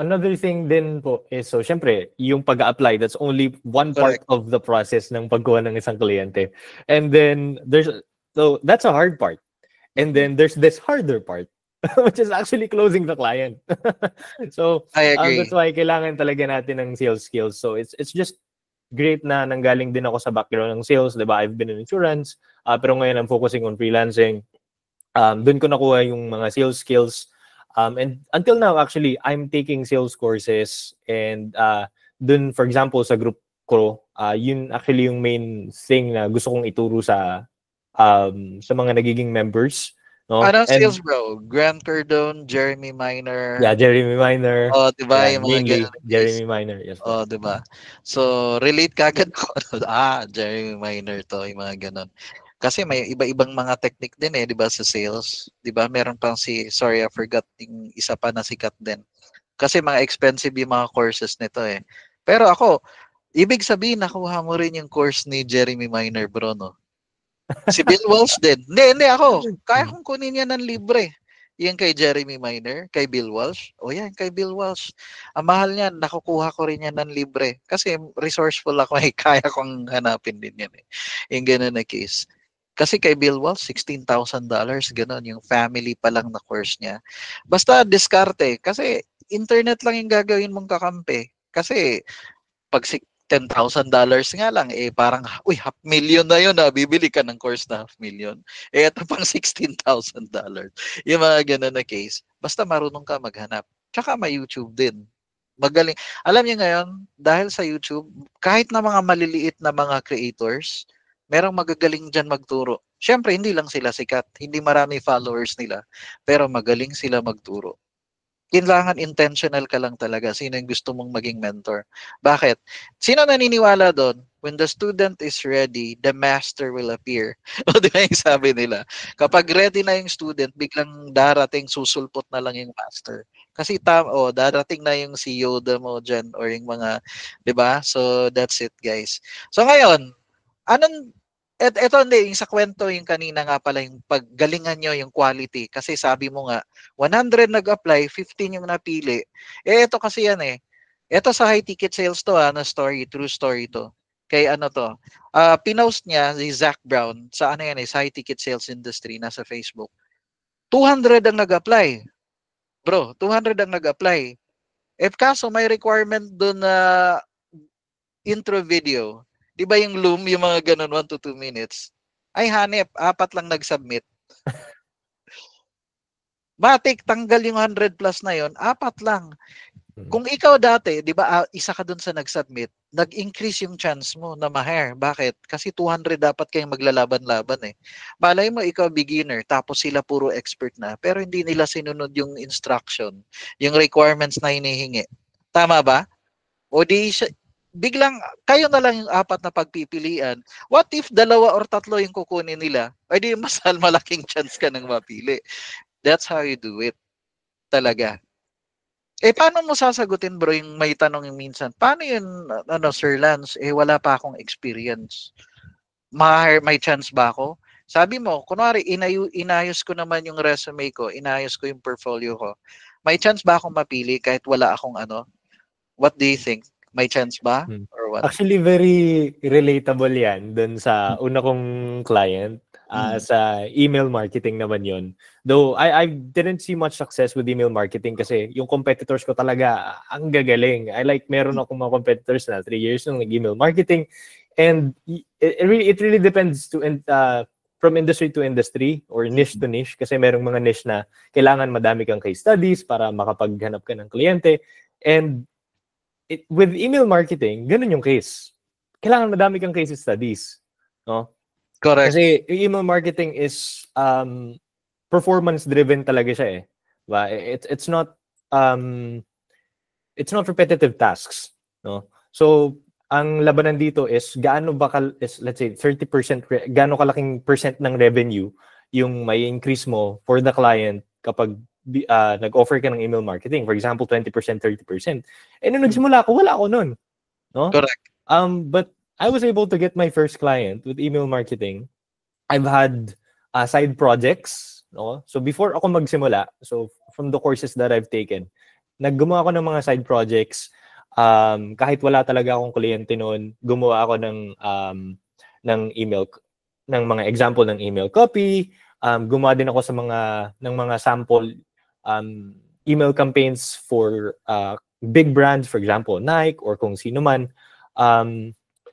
another thing din po is, so syempre, yung pag-apply, that's only one part Correct. of the process ng pagkuha ng isang kliyente. And then, so that's a hard part. And then there's this harder part, which is actually closing the client. So, I that's agree. why kailangan talaga natin ng sales skills. So, it's just great na nanggaling din ako sa background ng sales, 'di ba? I've been in insurance, pero ngayon I'm focusing on freelancing. Doon ko nakuha yung mga sales skills. And until now, actually, I'm taking sales courses, and doon, for example, sa group ko, yun actually yung main thing na gusto kong ituro sa sa mga nagiging members, no? Anong And sales bro? Grant Cardone, Jeremy Minor, yeah, Jeremy Minor, oh, 'di ba yan, yung mga mainly gano'n na case? Jeremy Minor, yes po. Oh, 'di ba? So, relate kaagad ako ano, Jeremy Minor 'to, yung mga gano'n. Kasi may iba-ibang mga technique din, 'di ba, sa sales, 'di ba? Meron pang sorry, I forgot yung isa pa na sikat din. Kasi mga expensive yung mga courses nito, eh. Pero ako, ibig sabihin nakuha mo rin yung course ni Jeremy Minor, bro, 'no? Si Bill Walsh din. Hindi ako. Kaya kong kunin yan ng libre. Yan kay Jeremy Minor, kay Bill Walsh. O yan, kay Bill Walsh. Ang mahal niyan, nakukuha ko rin yan ng libre. Kasi resourceful ako, eh. Kaya kong hanapin din yan, eh. Yung ganun na case. Kasi kay Bill Walsh, $16,000, ganun. Yung family pa lang na course niya. Basta diskarte. Kasi internet lang yung gagawin mong kakampi. Kasi pag $10,000 nga lang, eh parang, uy, half million na yun, bibili ka ng course na half million. Eh ito pang $16,000. Yung mga ganun na case. Basta marunong ka maghanap. Tsaka may YouTube din. Magaling. Alam niyo ngayon, dahil sa YouTube, kahit na mga maliliit na mga creators, merong magagaling dyan magturo. Siyempre, hindi lang sila sikat. Hindi marami followers nila. Pero magaling sila magturo. Kailangan intentional ka lang talaga. Sino yung gusto mong maging mentor? Bakit? Sino naniniwala doon? When the student is ready, the master will appear. O di ba yung sabi nila? Kapag ready na yung student, biglang darating, susulpot na lang yung master. Kasi darating na yung si Yoda mo dyan or yung mga, di ba? So, that's it, guys. So, ngayon, anong eto hindi, yung sa kwento yung kanina nga pala yung paggalingan nyo yung quality. Kasi sabi mo nga, 100 nag-apply, 15 yung napili. Eh, ito kasi yan eh. Ito sa high ticket sales to na story, true story to. Kay ano to, pinost niya si Zach Brown sa ano yan sa high ticket sales industry, nasa Facebook. 200 ang nag-apply. Bro, 200 ang nag-apply. Eh kaso may requirement doon na intro video. 'Di ba yung Loom, yung mga ganun 1 to 2 minutes? Ay hanep, 4 lang nag-submit. Matik, tanggal yung 100 plus na yon, 4 lang. Kung ikaw dati, 'di ba, isa ka dun sa nag-submit, nag-increase yung chance mo na ma-hire. Bakit? Kasi 200 dapat kayong maglalaban-laban eh. Malay mo ikaw beginner, tapos sila puro expert na, pero hindi nila sinunod yung instruction, yung requirements na hinihingi. Tama ba? O di biglang kayo na lang yung 4 na pagpipilian. What if 2 or 3 yung kukunin nila? Ay di mas malaking chance ka nang mapili. That's how you do it. Talaga. Eh, paano mo sasagutin bro yung may tanong yung minsan? Paano yun, Sir Lance? Eh, wala pa akong experience. May chance ba ako? Sabi mo, kunwari, inayos ko naman yung resume ko, inayos ko yung portfolio ko. May chance ba akong mapili kahit wala akong ano? What do you think? May chance ba? Or what? Actually, very relatable yan dun sa una kong client. Sa email marketing naman yon. Though I didn't see much success with email marketing kasi yung competitors ko talaga ang gagaling. Meron akong mga competitors na 3 years nung nag-email marketing, and it really depends from industry to industry or niche to niche, kasi merong mga niche na kailangan madami kang case studies para makapaghanap ka ng kliyente. And with email marketing, ganun yung case. Kailangan madami kang case studies, no? Correct. Kasi email marketing is performance driven talaga siya eh. Diba? It's not repetitive tasks, no? So ang labanan dito is let's say 30%, gaano kalaking percent ng revenue yung may increase mo for the client kapag nag-offer ka ng email marketing. For example, 20%, 30%. And nung nagsimula ako, wala ako nun, no? Correct. But I was able to get my first client with email marketing. I've had side projects, no? So before ako magsimula, so from the courses that I've taken, naggumawa ako ng mga side projects. Kahit wala talaga akong kliyente noon, gumawa ako ng email, ng mga example ng email copy. Gumawa din ako sa mga sample email campaigns for big brands, for example, Nike or kung sino man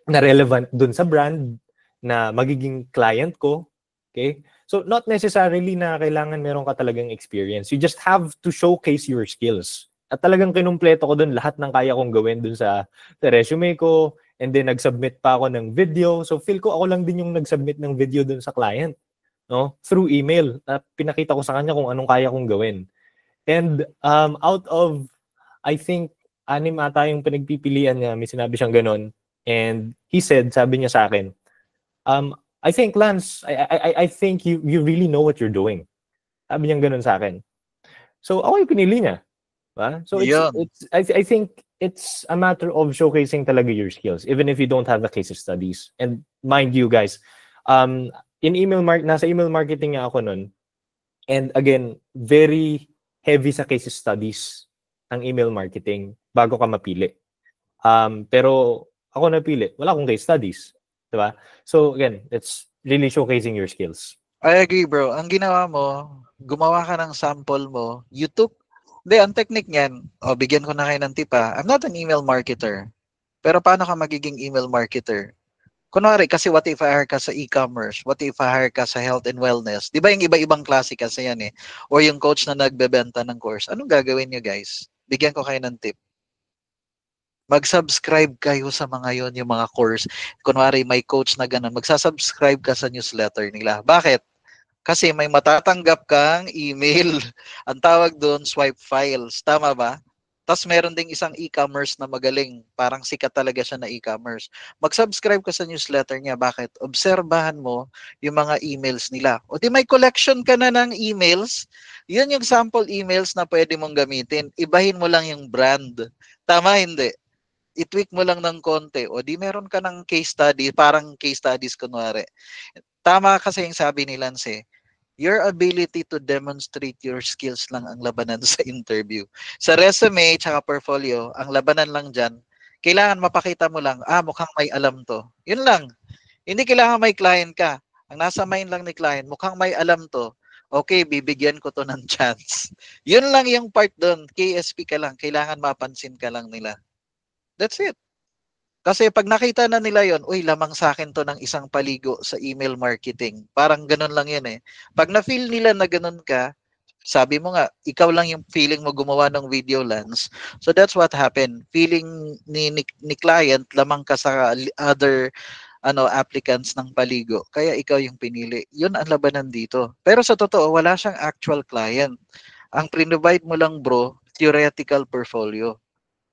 na relevant dun sa brand na magiging client ko. Okay? So not necessarily na kailangan meron ka talagang experience. You just have to showcase your skills At talagang kinumpleto ko dun lahat ng kaya kong gawin dun sa resume ko. And then nag-submit pa ako ng video. So feel ko ako lang din yung nag-submit ng video dun sa client, no? Through email. Pinakita ko sa kanya kung anong kaya kong gawin. And out of, I think, 6 ata yung pinagpipilian niya, may sinabi siyang ganon. And sabi niya sa akin, I think, Lance, I think you really know what you're doing. Sabi niya ganon sa akin. So ako yung pinili niya. Diba? So Yun. I think it's a matter of showcasing talaga your skills, even if you don't have the case studies. And mind you guys, nasa email marketing nga ako nun. And again, very heavy sa case studies ang email marketing bago ka mapili. Pero ako napili, wala akong case studies. Diba? So again, it's really showcasing your skills. I agree, bro. Ang ginawa mo, gumawa ka ng sample mo. You took, ang technique niyan, bigyan ko na kayo ng tip I'm not an email marketer. Pero paano ka magiging email marketer? Kunwari, kasi what if I hire ka sa e-commerce? What if I hire ka sa health and wellness? Di ba yung iba-ibang klase kasi yan Or yung coach na nagbebenta ng course. Anong gagawin nyo, guys? Bigyan ko kayo ng tip. Mag-subscribe kayo sa mga yon, yung mga course. Kunwari, may coach na ganun. Magsasubscribe ka sa newsletter nila. Bakit? Kasi may matatanggap kang email. Ang tawag doon, swipe files. Tama ba? Tapos meron ding isang e-commerce na magaling. Parang sikat talaga siya na e-commerce. Mag-subscribe ka sa newsletter niya. Bakit? Obserbahan mo yung mga emails nila. O di may collection ka na ng emails. Yun yung sample emails na pwede mong gamitin. Ibahin mo lang yung brand. Tama, hindi? I-tweak mo lang ng konti. O di meron ka ng case study, parang case studies kunwari. Tama kasi yung sabi ni Lance your ability to demonstrate your skills lang ang labanan sa interview. Sa resume tsaka portfolio, ang labanan lang dyan, kailangan mapakita mo lang, mukhang may alam to. Yun lang. Hindi kailangan may client ka. Ang nasa mind lang ni client, mukhang may alam to. Okay, bibigyan ko to ng chance. Yun lang yung part doon. KSP ka lang. Kailangan mapansin ka lang nila. That's it. Kasi pag nakita na nila yon, uy, lamang sa akin to ng isang paligo sa email marketing. Parang ganun lang yun Pag na-feel nila na ganun ka, sabi mo nga, ikaw lang yung feeling mo gumawa ng video, Lance. So that's what happened. Feeling ni client, lamang ka sa other applicants ng paligo. Kaya ikaw yung pinili. Yun ang labanan dito. Pero sa totoo, wala siyang actual client. Ang provide mo lang, bro, theoretical portfolio.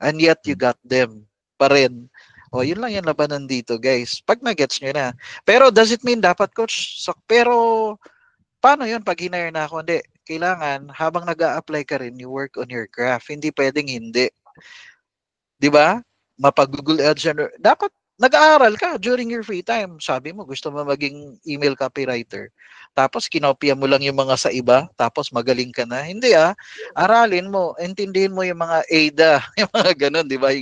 And yet you got them pa rin. Yun lang yung labanan dito, guys. Pag na-gets nyo na. Pero does it mean dapat, coach? Pero paano yun pag hinire na ako? Hindi. Kailangan, habang nag-a-apply ka rin, you work on your craft. Hindi pwedeng hindi. Di ba? Mapag-Google Ads yan. Dapat nag-aaral ka during your free time. Sabi mo, gusto mo maging email copywriter. Tapos, kinopya mo lang yung mga sa iba. Tapos, magaling ka na. Hindi Aralin mo. Intindihin mo yung mga AIDA. Yung mga ganun, di ba?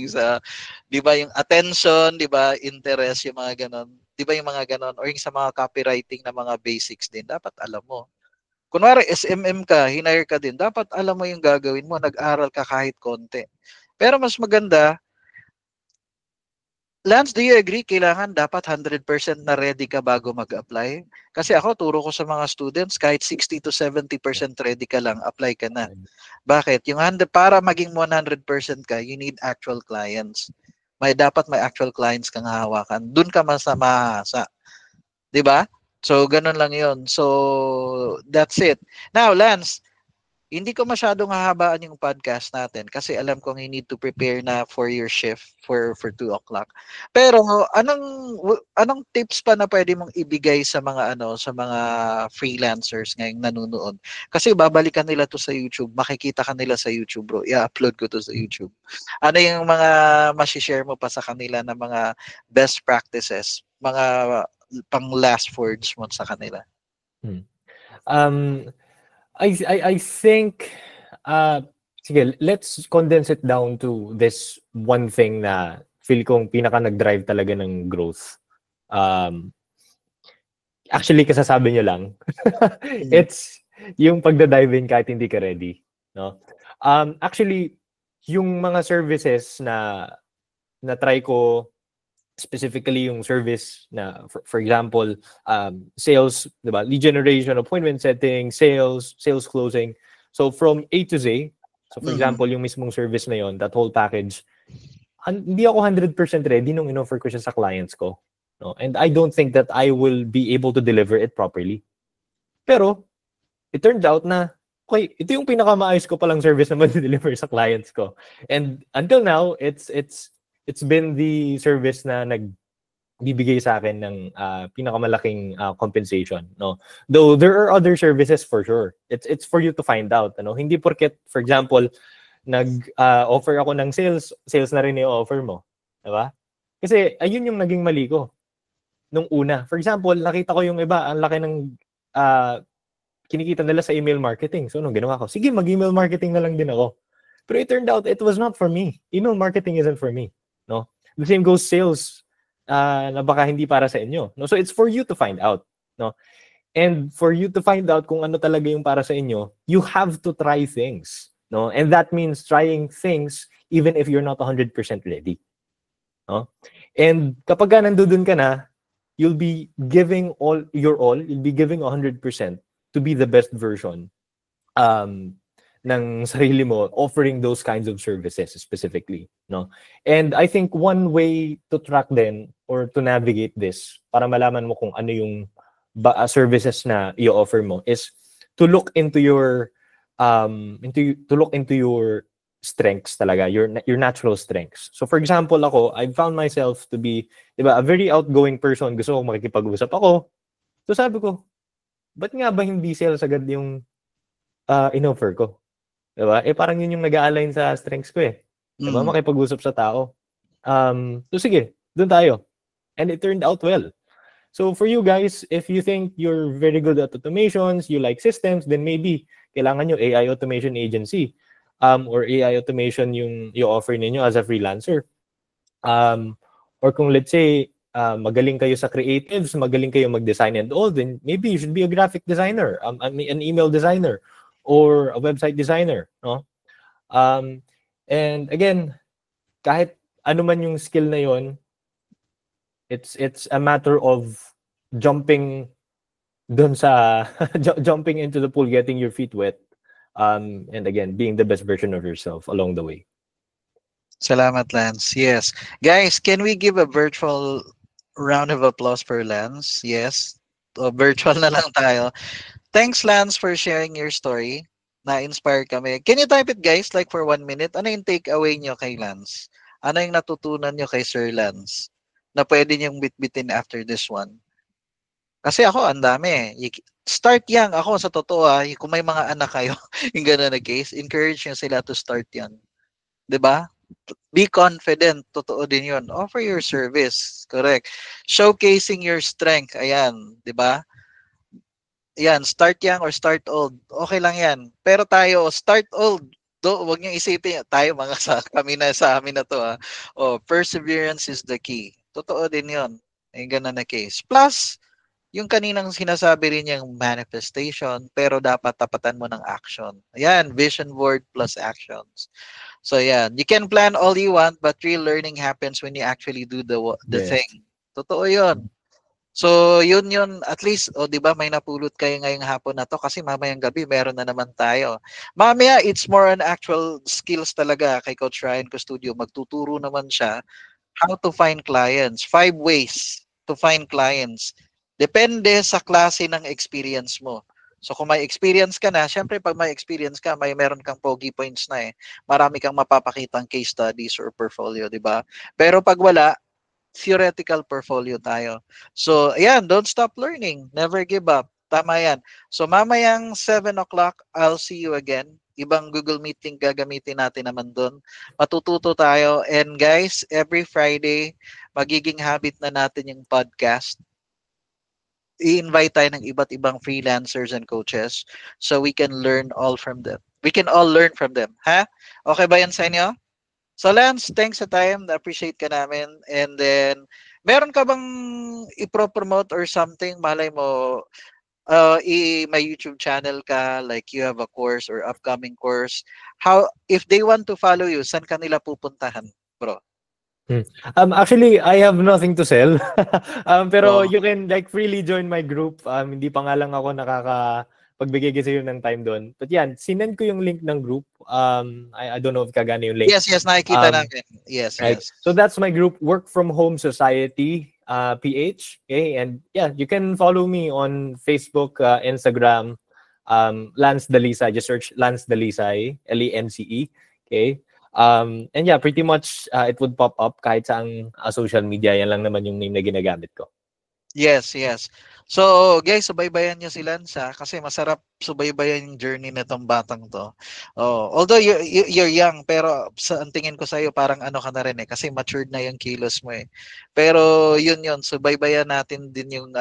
Yung attention, di ba? Interest, yung mga ganun. Di ba yung mga ganun? Or yung sa mga copywriting na mga basics din. Dapat alam mo. Kunwari, SMM ka, hinire ka din. Dapat alam mo yung gagawin mo. Nag-aral ka kahit konti. Pero mas maganda, Lance, do you agree kailangan dapat 100% na ready ka bago mag-apply? Kasi ako, turo ko sa mga students, kahit 60 to 70% ready ka lang, apply ka na. Bakit? Para maging 100% ka, you need actual clients. Dapat may actual clients kang hahawakan. Doon ka mahasa. 'Di ba? So, ganun lang yon. So, that's it. Now, Lance, hindi ko masyadong hahabaan yung podcast natin kasi alam kong you need to prepare na for your shift for 2 o'clock. Pero anong tips pa na pwede mong ibigay sa mga sa mga freelancers ngayong nanonood? Kasi babalikan nila to sa YouTube, makikita ka nila sa YouTube, bro. I-upload ko to sa YouTube. Ano yung mga ma-share mo pa sa kanila na mga best practices, mga pang last words mo sa kanila? I think sige, let's condense it down to this one thing na feel kong pinaka nag-drive talaga ng growth. Actually, kasasabi nyo lang. It's yung pagda-dive in kahit hindi ka ready, no? Actually, yung mga services na try ko, specifically yung service na for example sales, diba? Lead generation, appointment setting, sales closing. So from A to Z, So for example, yung mismong service na yon, that whole package, hindi ako 100% ready nung in-offer ko siya sa clients ko. No? And I don't think that I will be able to deliver it properly. Pero, it turned out na, okay, ito yung pinakamaayos ko palang service na ma-deliver sa clients ko. And until now, it's been the service na nagbibigay sa akin ng pinakamalaking compensation. No? Though there are other services for sure. It's for you to find out. Ano? Hindi porket, for example, nag-offer ako ng sales na rin i-offer mo. Diba? Kasi ayun yung naging mali ko nung una. For example, nakita ko yung iba, ang laki ng kinikita nila sa email marketing. So, nung ginawa ko, sige, mag-email marketing na lang din ako. Pero it turned out, it was not for me. Email marketing isn't for me. No? The same goes sales na baka hindi para sa inyo. No? So, it's for you to find out. No? And for you to find out kung ano talaga yung para sa inyo, you have to try things. No? And that means trying things even if you're not 100% ready. No? And kapag nandoon ka na, you'll be giving all, you'll be giving 100% to be the best version ng sarili mo, offering those kinds of services specifically. No? And I think one way to track then or to navigate this para malaman mo kung ano yung services na i-offer mo is to look into your strengths talaga, your natural strengths. So for example, ako, I found myself to be, diba, a very outgoing person. Gusto ko makikipag-usap ako. So sabi ko, ba't nga ba hindi sales agad yung in-offer ko? Diba? Parang yun yung nag-a-align sa strengths ko eh. Diba? Makipag-usap sa tao. So sige, dun tayo. And it turned out well. So for you guys, if you think you're very good at automations, you like systems, then maybe kailangan nyo AI automation agency or AI automation yung i-offer ninyo as a freelancer. Or kung let's say, magaling kayo sa creatives, magaling kayo mag-design and all, then maybe you should be a graphic designer, an email designer, or a website designer. No? And again, kahit ano man yung skill na yon, it's a matter of jumping dun sa jumping into the pool, getting your feet wet, and again being the best version of yourself along the way. Salamat, Lance. Yes, guys, can we give a virtual round of applause for Lance? Yes, virtual na lang tayo. Thanks, Lance, for sharing your story. Na-inspire kami. Can you type it, guys, like for 1 minute? Ano yung takeaway nyo kay Lance? Ano yung natutunan nyo kay Sir Lance na pwede nyong bitbitin after this one? Kasi ako, ang dami. Start young. Ako, sa totoo, kung may mga anak kayo, yung gano'n na case, encourage nyo sila to start young. Diba? Be confident. Totoo din yun. Offer your service. Correct. Showcasing your strength. Ayan. Diba? Ayan. Start young or start old. Okay lang yan. Pero tayo, start old. Huwag niyong isipin. Tayo, kami na sa amin na to. Perseverance is the key. Totoo din yun. Yung ganun na case. Plus, yung kaninang sinasabi rin niyang manifestation, pero dapat tapatan mo ng action. Ayan, vision board plus actions. So, ayan. You can plan all you want, but real learning happens when you actually do the thing. Totoo yun. So, yun. At least, di ba, may napulot kayo ngayong hapon na to kasi mamayang gabi, meron na naman tayo. Mamaya, it's more on actual skills talaga kay Coach Ryan Custodio. Magtuturo naman siya how to find clients. 5 ways to find clients. Depende sa klase ng experience mo. So kung may experience ka na, syempre pag may experience ka, meron kang pogi points na eh. Marami kang mapapakitang case studies or portfolio, di ba? Pero pag wala, theoretical portfolio tayo. So ayan, don't stop learning. Never give up. Tama yan. So mamayang 7 o'clock, I'll see you again. Ibang Google Meeting gagamitin natin naman doon. Matututo tayo. And guys, every Friday, magiging habit na natin yung podcast. I-invite tayo ng iba't ibang freelancers and coaches so we can learn all from them. We can all learn from them. Ha? Okay ba yan sa inyo? So Lance, thanks sa time. Na-appreciate ka namin. And then, meron ka bang i-promote or something? Malay mo, may YouTube channel ka, like you have a course or upcoming course. How, if they want to follow you, saan kanila pupuntahan, bro? Actually, I have nothing to sell. Pero you can like freely join my group. Hindi pa nga lang ako pagbigay kasi yun ng time doon. But yan, sinend ko yung link ng group. I don't know if kagana yung link. Yes, yes, nakikita Um, namin. Yes, right. yes. So that's my group, Work From Home Society, PH. Okay, and yeah, you can follow me on Facebook, Instagram, Lance Dalisay. Just search Lance Dalisay, Lence. Okay. And yeah, pretty much it would pop up kahit saang social media. Yan lang naman yung name na ginagamit ko. Yes, yes. So, guys, subaybayan niyo si Lanza kasi masarap subaybayan yung journey nitong batang to. Oh, although you're young, pero sa ang tingin ko sa iyo parang ano ka na rin kasi matured na yung kilos mo eh. Pero yun, subaybayan natin din yung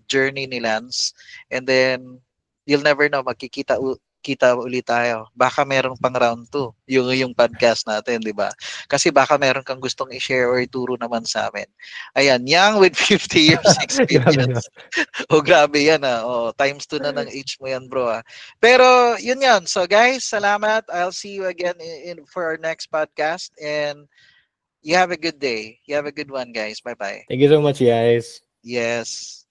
journey ni Lance, and then you'll never know, kita ulit tayo. Baka meron pang round 2 yung podcast natin, di ba? Kasi baka meron kang gustong i-share or ituro naman sa amin. Ayan, young with 50 years Grabe na. experience. Oh, grabe yan times 2 na ng age mo yan, bro. Pero yun yan. So guys, salamat. I'll see you again for our next podcast, and you have a good day. You have a good one, guys. Bye-bye. Thank you so much, guys. Yes.